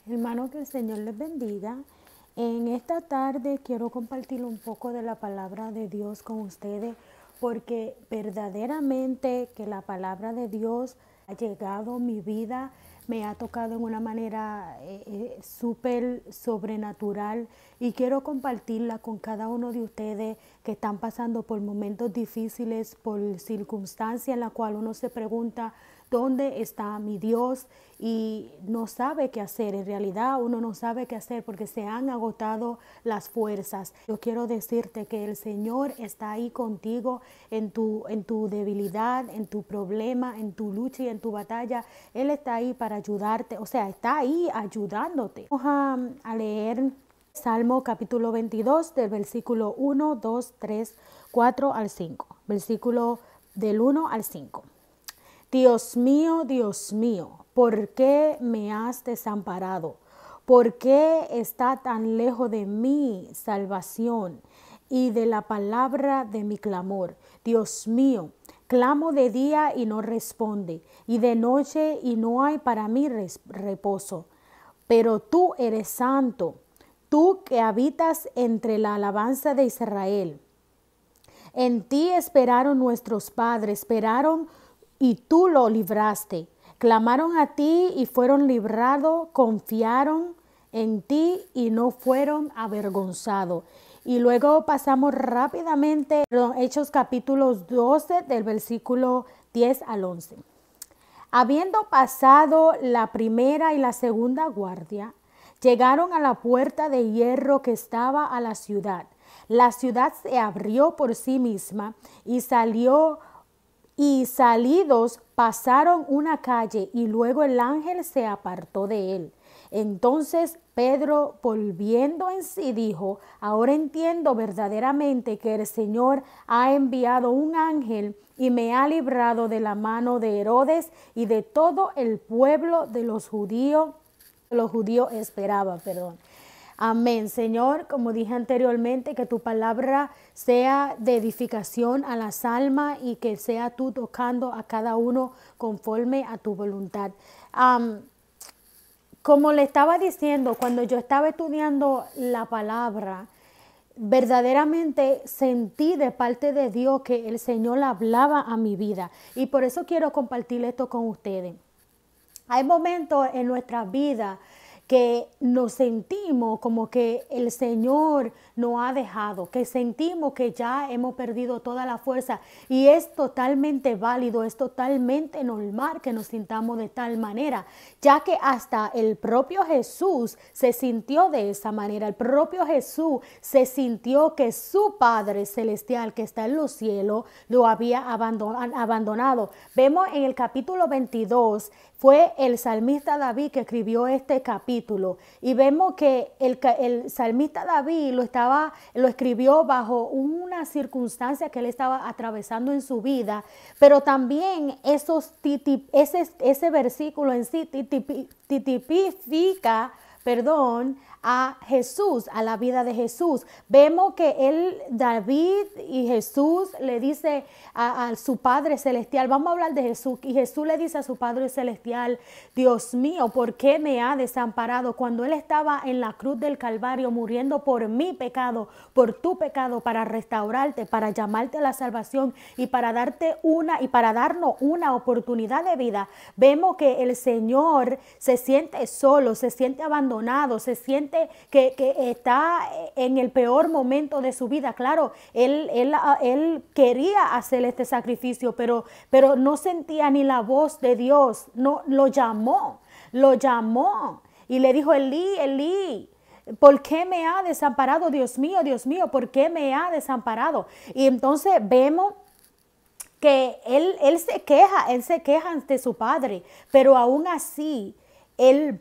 Hermano, que el Señor les bendiga. En esta tarde quiero compartir un poco de la palabra de Dios con ustedes, porque verdaderamente que la palabra de Dios ha llegado a mi vida, me ha tocado en una manera súper sobrenatural, y quiero compartirla con cada uno de ustedes que están pasando por momentos difíciles, por circunstancias en las cuales uno se pregunta: ¿dónde está mi Dios? Y no sabe qué hacer. En realidad uno no sabe qué hacer porque se han agotado las fuerzas. Yo quiero decirte que el Señor está ahí contigo en tu debilidad, en tu problema, en tu lucha y en tu batalla. Él está ahí para ayudarte, o sea, está ahí ayudándote. Vamos a leer Salmo capítulo 22 del versículo 1, 2, 3, 4 al 5. Versículo del 1 al 5. Dios mío, ¿por qué me has desamparado? ¿Por qué está tan lejos de mí salvación y de la palabra de mi clamor? Dios mío, clamo de día y no responde, y de noche y no hay para mí reposo. Pero tú eres santo, tú que habitas entre la alabanza de Israel. En ti esperaron nuestros padres, esperaron y tú lo libraste. Clamaron a ti y fueron librados, confiaron en ti y no fueron avergonzados. Y luego pasamos rápidamente a Hechos capítulos 12 del versículo 10 al 11. Habiendo pasado la primera y la segunda guardia, llegaron a la puerta de hierro que estaba a la ciudad. La ciudad se abrió por sí misma y salidos pasaron una calle, y luego el ángel se apartó de él. Entonces Pedro, volviendo en sí, dijo: ahora entiendo verdaderamente que el Señor ha enviado un ángel y me ha librado de la mano de Herodes y de todo el pueblo de los judíos. Esperaba. Amén. Señor, como dije anteriormente, que tu palabra sea de edificación a las almas y que sea tú tocando a cada uno conforme a tu voluntad. Como le estaba diciendo, cuando yo estaba estudiando la palabra, verdaderamente sentí de parte de Dios que el Señor hablaba a mi vida, y por eso quiero compartir esto con ustedes. Hay momentos en nuestra vida que nos sentimos como que el Señor nos ha dejado, que sentimos que ya hemos perdido toda la fuerza, y es totalmente válido, es totalmente normal que nos sintamos de tal manera, ya que hasta el propio Jesús se sintió de esa manera. El propio Jesús se sintió que su Padre Celestial que está en los cielos lo había abandonado. Vemos en el capítulo 22, fue el salmista David que escribió este capítulo, y vemos que el salmista David lo escribió bajo una circunstancia que él estaba atravesando en su vida, pero también ese versículo en sí tipifica a Jesús, a la vida de Jesús. Vemos que David y Jesús le dice a su Padre Celestial, vamos a hablar de Jesús, y Jesús le dice a su Padre Celestial: Dios mío, ¿por qué me ha desamparado? Cuando él estaba en la cruz del Calvario muriendo por mi pecado, por tu pecado, para restaurarte, para llamarte a la salvación y para darnos una oportunidad de vida. Vemos que el Señor se siente solo, se siente abandonado, se siente que está en el peor momento de su vida. Claro, él quería hacer este sacrificio, pero no sentía ni la voz de Dios. No, lo llamó y le dijo: Elí, Elí, ¿por qué me ha desamparado? Dios mío, ¿por qué me ha desamparado? Y entonces vemos que él se queja ante su padre, pero aún así el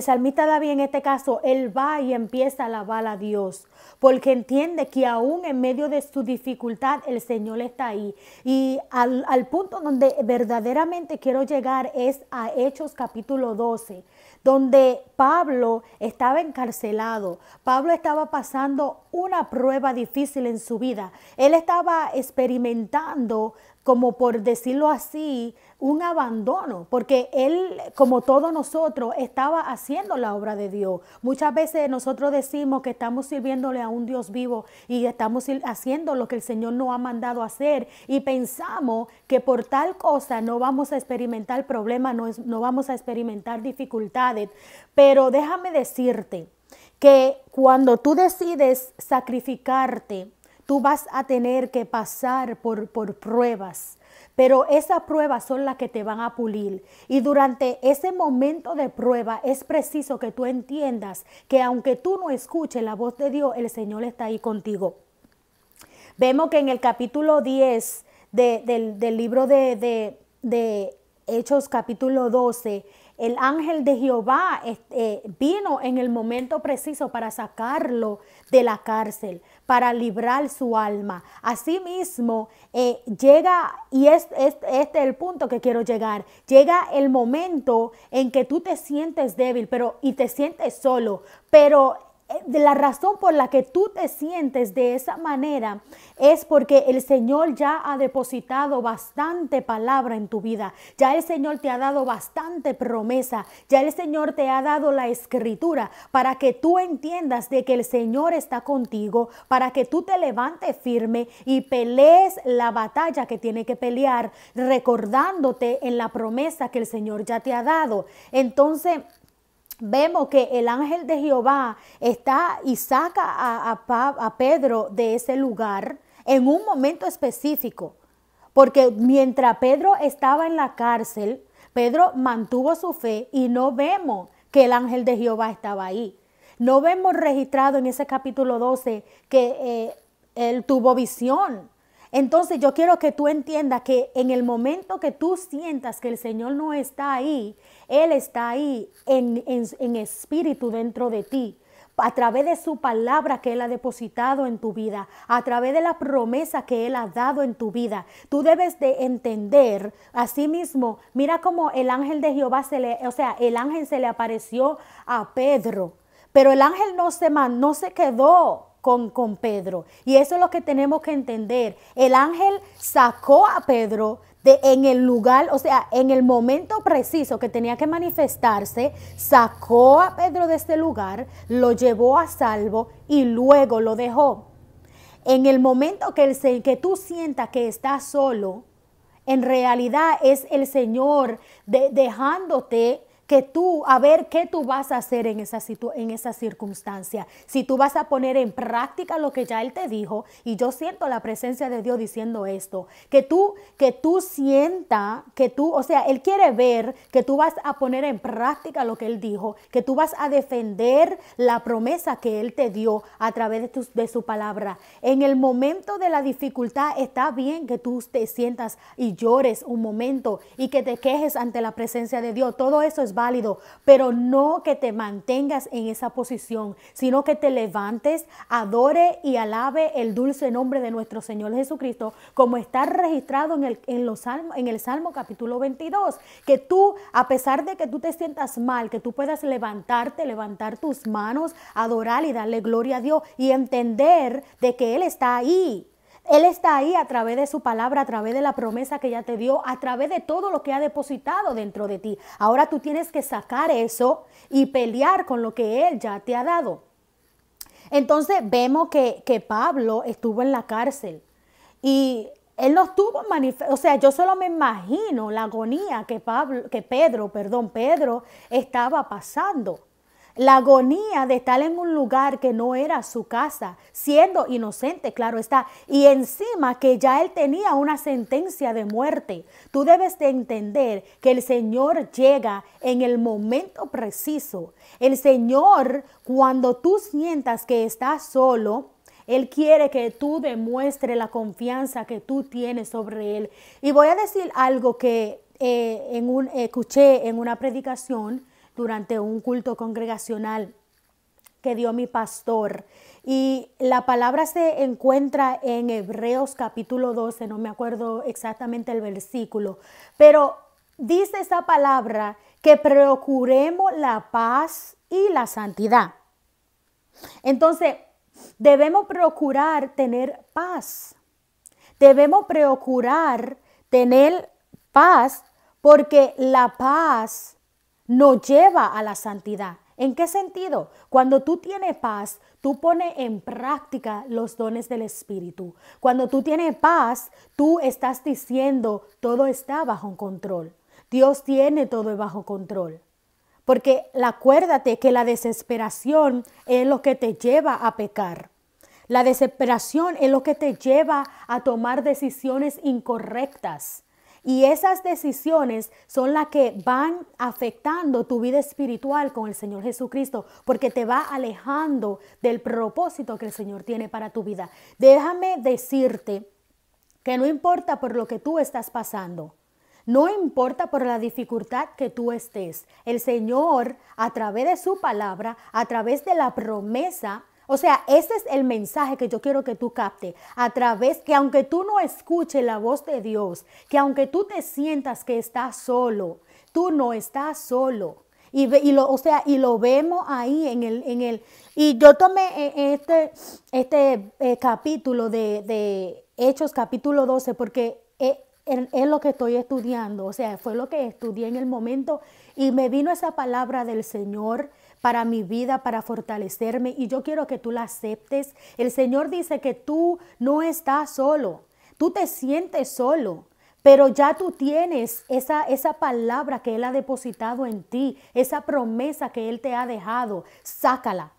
salmista David en este caso, él va y empieza a alabar a Dios, porque entiende que aún en medio de su dificultad el Señor está ahí. Y al punto donde verdaderamente quiero llegar es a Hechos capítulo 12, donde Pablo estaba encarcelado. Pablo estaba pasando una prueba difícil en su vida. Él estaba experimentando como por decirlo así, un abandono, porque él, como todos nosotros, estaba haciendo la obra de Dios. Muchas veces nosotros decimos que estamos sirviéndole a un Dios vivo y estamos haciendo lo que el Señor nos ha mandado a hacer y pensamos que por tal cosa no vamos a experimentar problemas, no vamos a experimentar dificultades. Pero déjame decirte que cuando tú decides sacrificarte, tú vas a tener que pasar por pruebas, pero esas pruebas son las que te van a pulir. Y durante ese momento de prueba es preciso que tú entiendas que aunque tú no escuches la voz de Dios, el Señor está ahí contigo. Vemos que en el capítulo 10 del libro de Hechos, capítulo 12, el ángel de Jehová vino en el momento preciso para sacarlo de la cárcel, para librar su alma. Asimismo, llega, y este es el punto que quiero llegar, llega el momento en que tú te sientes débil y te sientes solo, pero de la razón por la que tú te sientes de esa manera es porque el Señor ya ha depositado bastante palabra en tu vida. Ya el Señor te ha dado bastante promesa. Ya el Señor te ha dado la escritura para que tú entiendas de que el Señor está contigo, para que tú te levantes firme y pelees la batalla que tiene que pelear, recordándote en la promesa que el Señor ya te ha dado. Entonces, vemos que el ángel de Jehová está y saca a Pedro de ese lugar en un momento específico. Porque mientras Pedro estaba en la cárcel, Pedro mantuvo su fe y no vemos que el ángel de Jehová estaba ahí. No vemos registrado en ese capítulo 12 que él tuvo visión. Entonces yo quiero que tú entiendas que en el momento que tú sientas que el Señor no está ahí, Él está ahí en espíritu dentro de ti, a través de su palabra que Él ha depositado en tu vida, a través de la promesa que Él ha dado en tu vida. Tú debes de entender, asimismo, mira cómo el ángel de Jehová el ángel se le apareció a Pedro, pero el ángel no se quedó con Pedro. Y eso es lo que tenemos que entender. El ángel sacó a Pedro en el lugar, en el momento preciso que tenía que manifestarse, sacó a Pedro de este lugar, lo llevó a salvo y luego lo dejó. En el momento que tú sientas que estás solo, en realidad es el Señor dejándote que tú, a ver qué tú vas a hacer en esa circunstancia. Si tú vas a poner en práctica lo que ya Él te dijo, y yo siento la presencia de Dios diciendo esto, que tú sienta, Él quiere ver que tú vas a poner en práctica lo que Él dijo, que tú vas a defender la promesa que Él te dio a través de su palabra. En el momento de la dificultad está bien que tú te sientas y llores un momento y que te quejes ante la presencia de Dios. Todo eso es válido, pero no que te mantengas en esa posición, sino que te levantes, adore y alabe el dulce nombre de nuestro Señor Jesucristo, como está registrado en el Salmo capítulo 22, que tú, a pesar de que tú te sientas mal, que tú puedas levantar tus manos, adorar y darle gloria a Dios y entender de que Él está ahí. Él está ahí a través de su palabra, a través de la promesa que ya te dio, a través de todo lo que ha depositado dentro de ti. Ahora tú tienes que sacar eso y pelear con lo que Él ya te ha dado. Entonces vemos que Pablo estuvo en la cárcel y él no estuvo yo solo me imagino la agonía que Pedro estaba pasando. La agonía de estar en un lugar que no era su casa, siendo inocente, claro está, y encima que ya él tenía una sentencia de muerte. Tú debes de entender que el Señor llega en el momento preciso. El Señor, cuando tú sientas que estás solo, Él quiere que tú demuestres la confianza que tú tienes sobre Él. Y voy a decir algo que escuché en una predicación durante un culto congregacional que dio mi pastor. Y la palabra se encuentra en Hebreos capítulo 12, no me acuerdo exactamente el versículo, pero dice esa palabra que procuremos la paz y la santidad. Entonces, debemos procurar tener paz. Debemos procurar tener paz, porque la paz nos lleva a la santidad. ¿En qué sentido? Cuando tú tienes paz, tú pones en práctica los dones del Espíritu. Cuando tú tienes paz, tú estás diciendo todo está bajo control. Dios tiene todo bajo control. Porque acuérdate que la desesperación es lo que te lleva a pecar. La desesperación es lo que te lleva a tomar decisiones incorrectas. Y esas decisiones son las que van afectando tu vida espiritual con el Señor Jesucristo, porque te va alejando del propósito que el Señor tiene para tu vida. Déjame decirte que no importa por lo que tú estás pasando, no importa por la dificultad que tú estés, el Señor, a través de su palabra, a través de la promesa, o sea, ese es el mensaje que yo quiero que tú captes, a través que aunque tú no escuches la voz de Dios, que aunque tú te sientas que estás solo, tú no estás solo. Y lo vemos ahí y yo tomé este capítulo de Hechos capítulo 12 porque es lo que estoy estudiando, o sea, fue lo que estudié en el momento y me vino esa palabra del Señor para mi vida, para fortalecerme, y yo quiero que tú la aceptes. El Señor dice que tú no estás solo, tú te sientes solo, pero ya tú tienes esa palabra que Él ha depositado en ti, esa promesa que Él te ha dejado. Sácala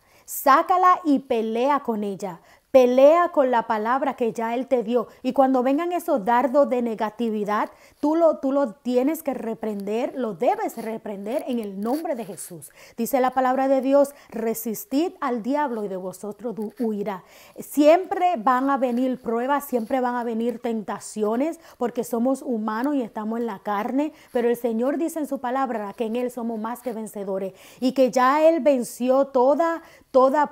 y pelea con ella. Pelea con la palabra que ya Él te dio. Y cuando vengan esos dardos de negatividad, tú lo tienes que reprender, lo debes reprender en el nombre de Jesús. Dice la palabra de Dios, resistid al diablo y de vosotros huirá. Siempre van a venir pruebas, siempre van a venir tentaciones, porque somos humanos y estamos en la carne, pero el Señor dice en su palabra que en Él somos más que vencedores y que ya Él venció toda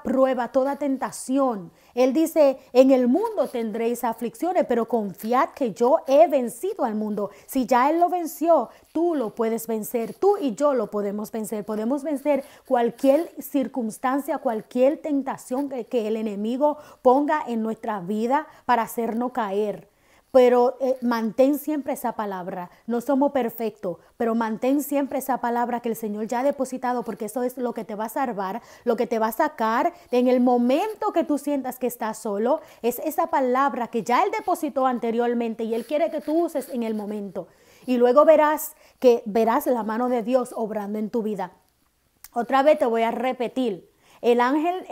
prueba, toda tentación. Él dice, en el mundo tendréis aflicciones, pero confiad que yo he vencido al mundo. Si ya Él lo venció, tú lo puedes vencer. Tú y yo lo podemos vencer. Podemos vencer cualquier circunstancia, cualquier tentación que el enemigo ponga en nuestra vida para hacernos caer. Pero mantén siempre esa palabra. No somos perfectos, pero mantén siempre esa palabra que el Señor ya ha depositado, porque eso es lo que te va a salvar, lo que te va a sacar en el momento que tú sientas que estás solo. Es esa palabra que ya Él depositó anteriormente y Él quiere que tú uses en el momento. Y luego verás la mano de Dios obrando en tu vida. Otra vez te voy a repetir. El ángel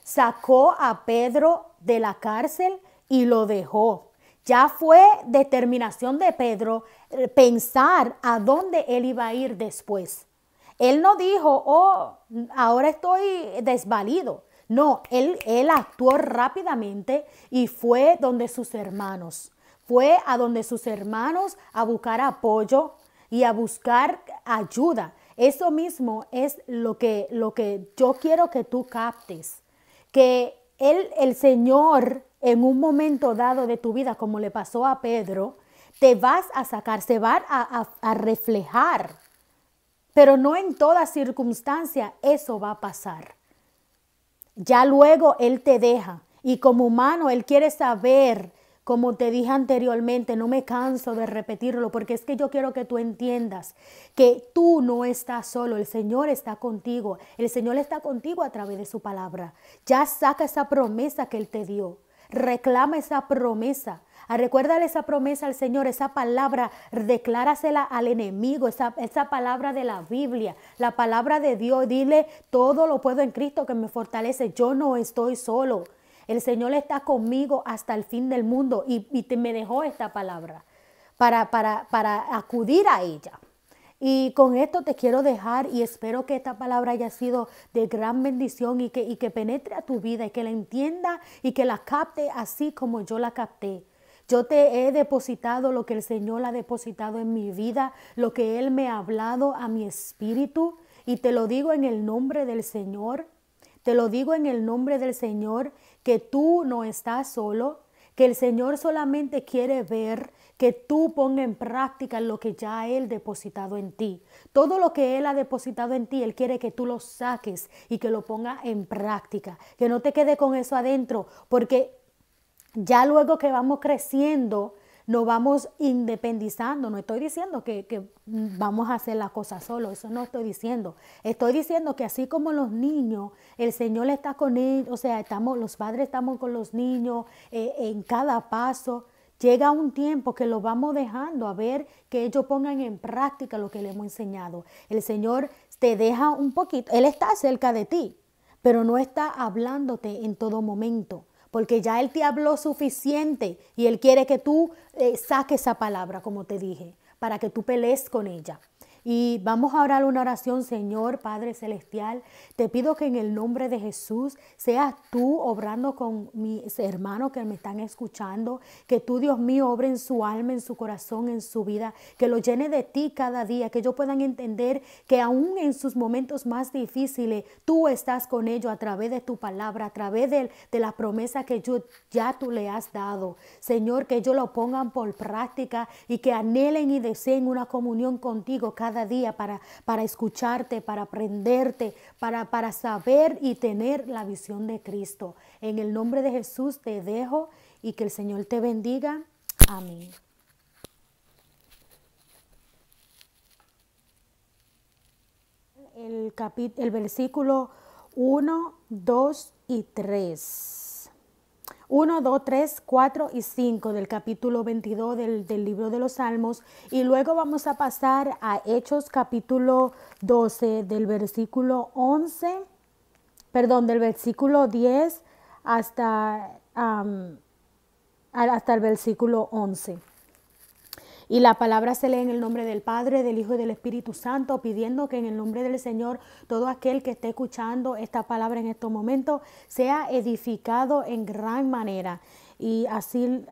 sacó a Pedro de la cárcel y lo dejó. Ya fue determinación de Pedro pensar a dónde él iba a ir después. Él no dijo, oh, ahora estoy desvalido. No, él actuó rápidamente y fue donde sus hermanos. Fue a donde sus hermanos a buscar apoyo y a buscar ayuda. Eso mismo es lo que yo quiero que tú captes. Que el Señor, en un momento dado de tu vida, como le pasó a Pedro, te vas a sacar, se va a reflejar. Pero no en toda circunstancia eso va a pasar. Ya luego Él te deja. Y como humano, Él quiere saber, como te dije anteriormente, no me canso de repetirlo, porque es que yo quiero que tú entiendas que tú no estás solo, el Señor está contigo. El Señor está contigo a través de su palabra. Ya saca esa promesa que Él te dio. Reclama esa promesa. Recuérdale esa promesa al Señor, esa palabra, declárasela al enemigo, esa palabra de la Biblia, la palabra de Dios. Dile, todo lo puedo en Cristo que me fortalece. Yo no estoy solo. El Señor está conmigo hasta el fin del mundo y me dejó esta palabra para acudir a ella. Y con esto te quiero dejar y espero que esta palabra haya sido de gran bendición y que penetre a tu vida y que la entienda y que la capte así como yo la capté. Yo te he depositado lo que el Señor ha depositado en mi vida, lo que Él me ha hablado a mi espíritu, y te lo digo en el nombre del Señor. Te lo digo en el nombre del Señor, que tú no estás solo, que el Señor solamente quiere ver que tú pongas en práctica lo que ya Él ha depositado en ti. Todo lo que Él ha depositado en ti, Él quiere que tú lo saques y que lo pongas en práctica. Que no te quede con eso adentro, porque ya luego que vamos creciendo, nos vamos independizando. No estoy diciendo que vamos a hacer las cosas solos, eso no estoy diciendo. Estoy diciendo que así como los niños, el Señor está con ellos, o sea, los padres estamos con los niños en cada paso. Llega un tiempo que lo vamos dejando a ver que ellos pongan en práctica lo que le hemos enseñado. El Señor te deja un poquito, Él está cerca de ti, pero no está hablándote en todo momento, porque ya Él te habló suficiente y Él quiere que tú saques esa palabra, como te dije, para que tú pelees con ella. Y vamos a orar una oración. Señor Padre Celestial, te pido que en el nombre de Jesús seas tú obrando con mis hermanos que me están escuchando, que tú, Dios mío, obre en su alma, en su corazón, en su vida, que lo llene de ti cada día, que ellos puedan entender que aún en sus momentos más difíciles, tú estás con ellos a través de tu palabra, a través de la promesa que ya tú le has dado. Señor, que ellos lo pongan por práctica y que anhelen y deseen una comunión contigo cada día para escucharte, para aprenderte, para saber y tener la visión de Cristo. En el nombre de Jesús te dejo y que el Señor te bendiga. Amén. El versículo 1, 2 y 3. 1, 2, 3, 4 y 5 del capítulo 22 del libro de los Salmos. Y luego vamos a pasar a Hechos capítulo 12 del versículo 11, perdón, del versículo 10 hasta el versículo 11. Y la palabra se lee en el nombre del Padre, del Hijo y del Espíritu Santo, pidiendo que en el nombre del Señor todo aquel que esté escuchando esta palabra en estos momentos sea edificado en gran manera. Y así